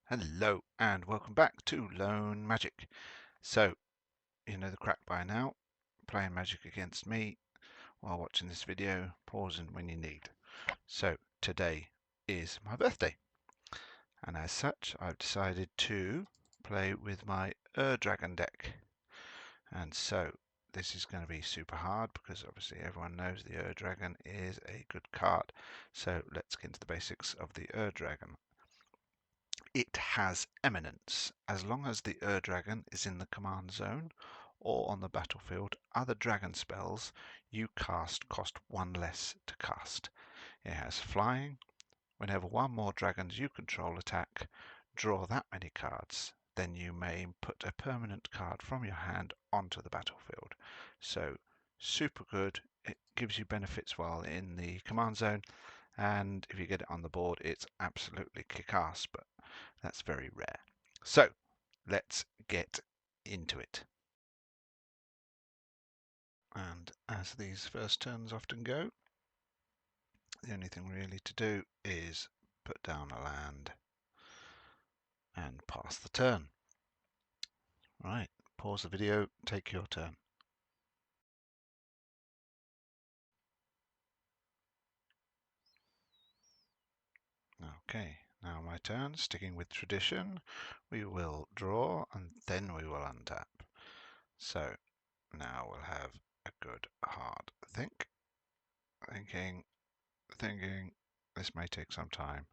Hello and welcome back to Lone Magic. So, you know the crack by now, playing Magic against me while watching this video, pausing when you need. So, today is my birthday, and as such I've decided to play with my Dragon deck. And so, this is going to be super hard because obviously everyone knows the Dragon is a good card. So, let's get into the basics of the Dragon. It has eminence. As long as the Dragon is in the command zone or on the battlefield, other dragon spells you cast cost one less to cast. It has flying. Whenever one more dragons you control attack, draw that many cards. Then you may put a permanent card from your hand onto the battlefield. So super good. It gives you benefits while in the command zone, and if you get it on the board, it's absolutely kick-ass, but that's very rare. So let's get into it. And as these first turns often go, the only thing really to do is put down a land and pass the turn. Right, pause the video, take your turn. Okay, now my turn. Sticking with tradition, we will draw and then we will untap. So now we'll have a good hard thinking. This may take some time.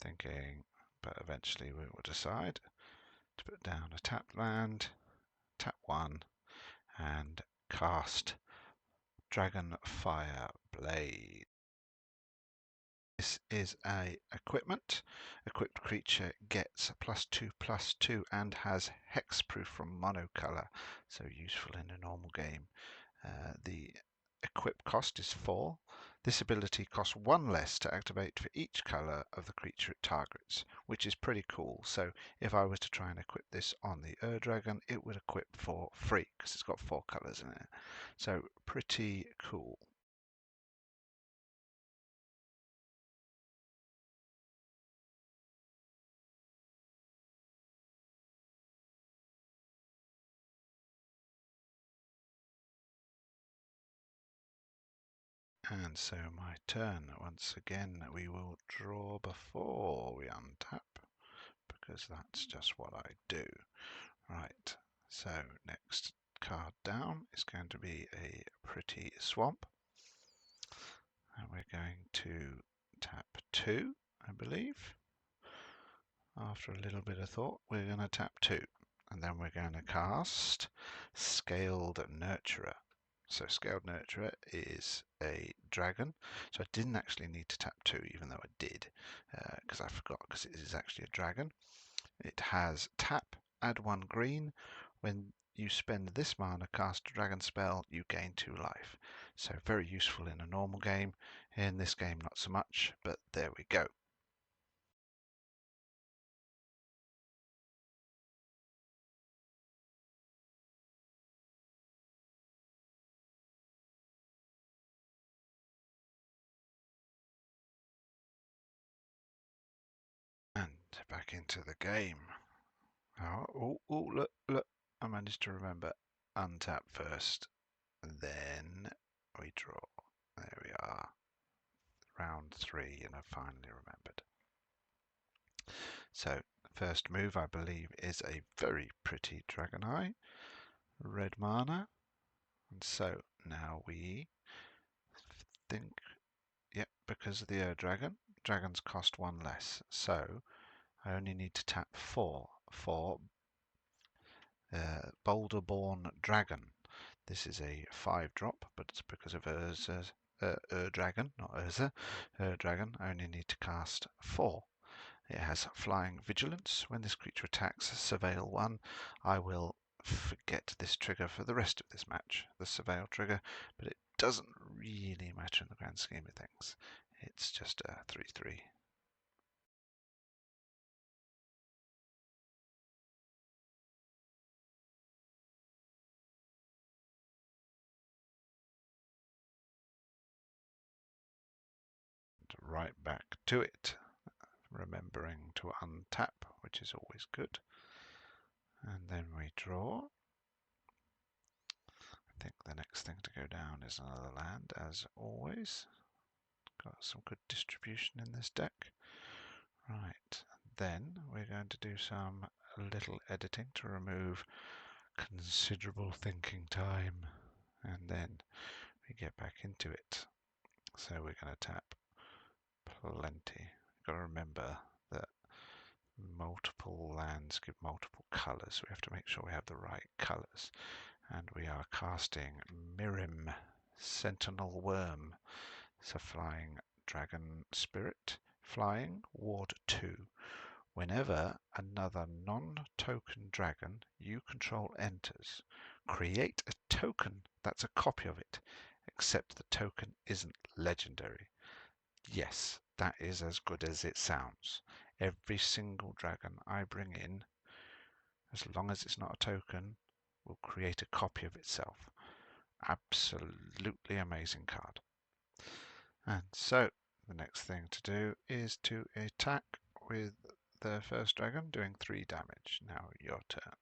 Thinking, but eventually we will decide to put down a tapped land, tap one, and cast Dragonfire Blade. This is a equipment. Equipped creature gets +2/+2 and has hexproof from monocolor, so useful in a normal game. The equip cost is 4. This ability costs 1 less to activate for each color of the creature it targets, which is pretty cool. So if I was to try and equip this on the Dragon, it would equip for free because it's got 4 colors in it. So pretty cool. And so my turn. Once again, we will draw before we untap, because that's just what I do. Right, so next card down is going to be a pretty swamp. And we're going to tap 2, I believe. After a little bit of thought, we're going to tap 2. And then we're going to cast Scaled Nurturer. So Scaled Nurturer is a dragon. So I didn't actually need to tap 2, even though I did, because I forgot, because it is actually a dragon. It has tap, add 1 green. When you spend this mana, cast a dragon spell, you gain 2 life. So very useful in a normal game. In this game, not so much, but there we go. And back into the game. Oh, look, I managed to remember. Untap first, then we draw. There we are. Round 3, and I finally remembered. So, first move, I believe, is a very pretty Dragon Eye. Red mana. And so, now we think, yep, because of the dragon, dragons cost 1 less. So, I only need to tap 4 for Boulderborn Dragon. This is a 5-drop, but it's because of Urza's Dragon, not Urza. Dragon, I only need to cast 4. It has Flying Vigilance. When this creature attacks Surveil 1, I will forget this trigger for the rest of this match, the Surveil trigger, but it doesn't really matter in the grand scheme of things. It's just a 3/3. Right back to it, remembering to untap which is always good. And then we draw. I think the next thing to go down is another land, as always. Got some good distribution in this deck. Right, then we're going to do some little editing to remove considerable thinking time, and then we get back into it. So we're going to tap plenty. You've got to remember that multiple lands give multiple colours. We have to make sure we have the right colours. And we are casting Mirim, Sentinel Worm. It's a flying dragon spirit. Flying, Ward 2. Whenever another non-token dragon you control enters, create a token that's a copy of it, except the token isn't legendary. Yes, that is as good as it sounds. Every single dragon I bring in, as long as it's not a token, will create a copy of itself. Absolutely amazing card. And so the next thing to do is to attack with the first dragon, doing 3 damage. Now your turn.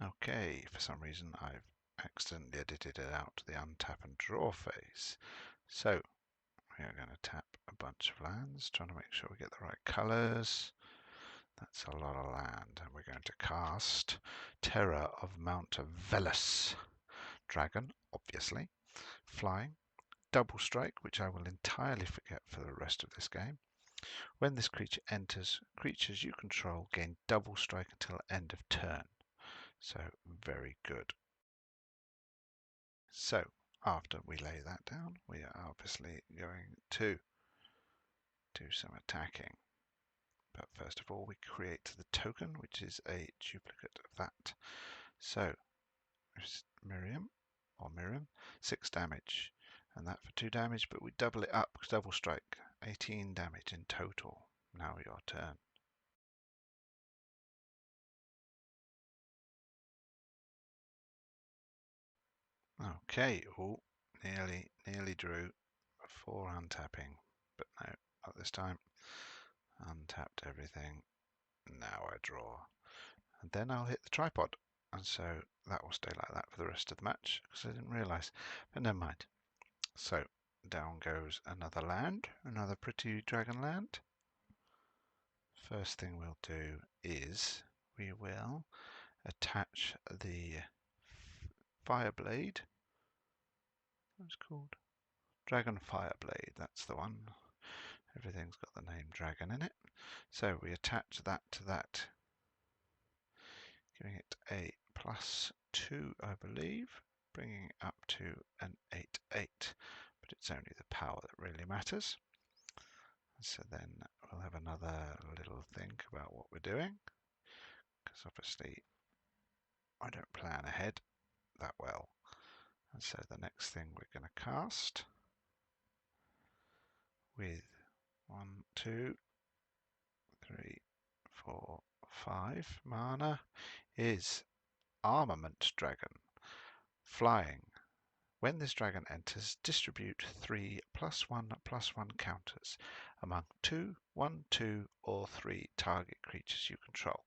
Okay, for some reason I've accidentally edited it out, the untap and draw phase. So we are going to tap a bunch of lands, trying to make sure we get the right colours. That's a lot of land. And we're going to cast Terror of Mount Velus. Dragon, obviously. Flying. Double strike, which I will entirely forget for the rest of this game. When this creature enters, creatures you control gain double strike until end of turn. So, very good. So, after we lay that down, we are obviously going to do some attacking. But first of all, we create the token, which is a duplicate of that. So, Mirim, 6 damage. And that for 2 damage, but we double it up, double strike, 18 damage in total. Now your turn. Okay, oh, nearly drew before untapping, but no, not this time. Untapped everything. Now I draw. And then I'll hit the tripod. And so that will stay like that for the rest of the match, because I didn't realise. But never mind. So down goes another land, another pretty dragon land. First thing we'll do is we will attach the Fireblade. What's it called? Dragon Fireblade, that's the one. Everything's got the name dragon in it. So we attach that to that, giving it a +2, I believe, bringing it up to an 8/8. But it's only the power that really matters. So then we'll have another little think about what we're doing, because obviously I don't plan ahead that well. And so the next thing we're going to cast with 1, 2, 3, 4, 5 mana is Armament Dragon. Flying. When this dragon enters, distribute 3 +1/+1 counters among 2, 1, 2, or 3 target creatures you control.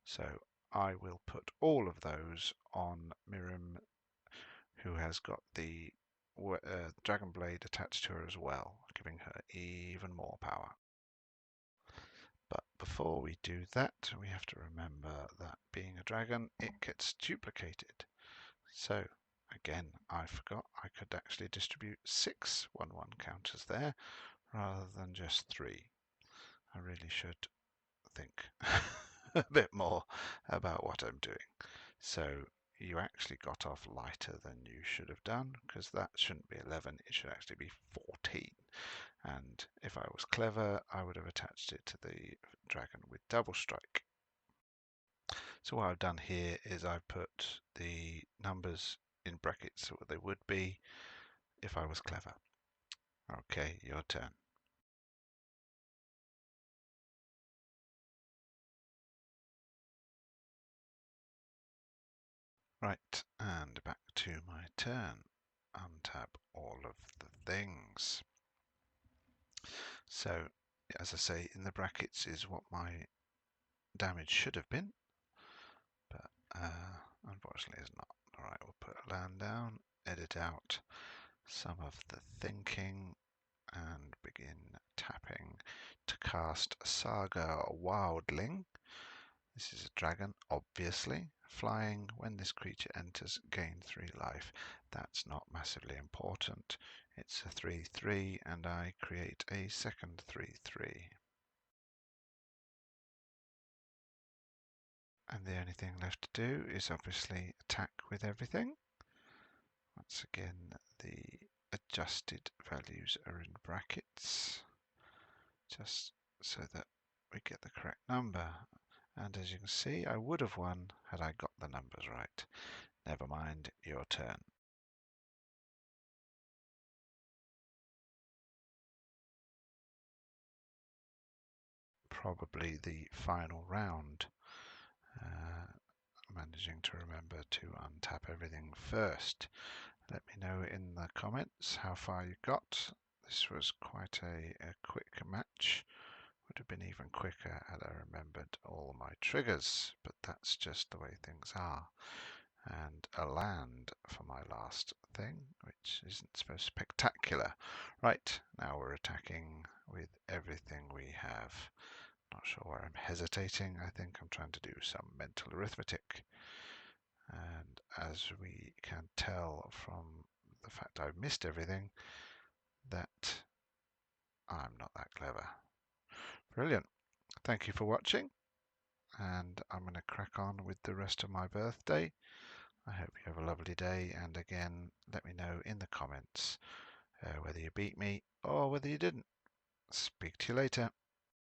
So I will put all of those on Mirim, who has got the Dragon Blade attached to her as well, giving her even more power. But before we do that, we have to remember that being a dragon, it gets duplicated. So again, I forgot I could actually distribute 6 1/1 counters there rather than just 3. I really should think a bit more about what I'm doing. So you actually got off lighter than you should have done, because that shouldn't be 11, it should actually be 14. And if I was clever, I would have attached it to the dragon with double strike. So what I've done here is I've put the numbers in brackets so what they would be if I was clever. Okay, your turn. Right, and back to my turn. untap all of the things. So, as I say, in the brackets is what my damage should have been, but unfortunately it's not. Alright, we'll put a land down, edit out some of the thinking, and begin tapping to cast Saga Wildling. This is a dragon, obviously. Flying, when this creature enters, gain 3 life. That's not massively important. It's a 3/3, and I create a second 3/3. And the only thing left to do is obviously attack with everything. Once again, the adjusted values are in brackets, just so that we get the correct number. And as you can see, I would have won had I got the numbers right. Never mind, your turn. Probably the final round. Managing to remember to untap everything first. Let me know in the comments how far you got. This was quite a quick match. Would have been even quicker had I remembered all my triggers, but that's just the way things are. And a land for my last thing, which isn't so spectacular. Right, now we're attacking with everything we have. Not sure why I'm hesitating. I think I'm trying to do some mental arithmetic. And as we can tell from the fact I've missed everything, that I'm not that clever. Brilliant. Thank you for watching, and I'm going to crack on with the rest of my birthday. I hope you have a lovely day, and again, let me know in the comments whether you beat me or whether you didn't. Speak to you later.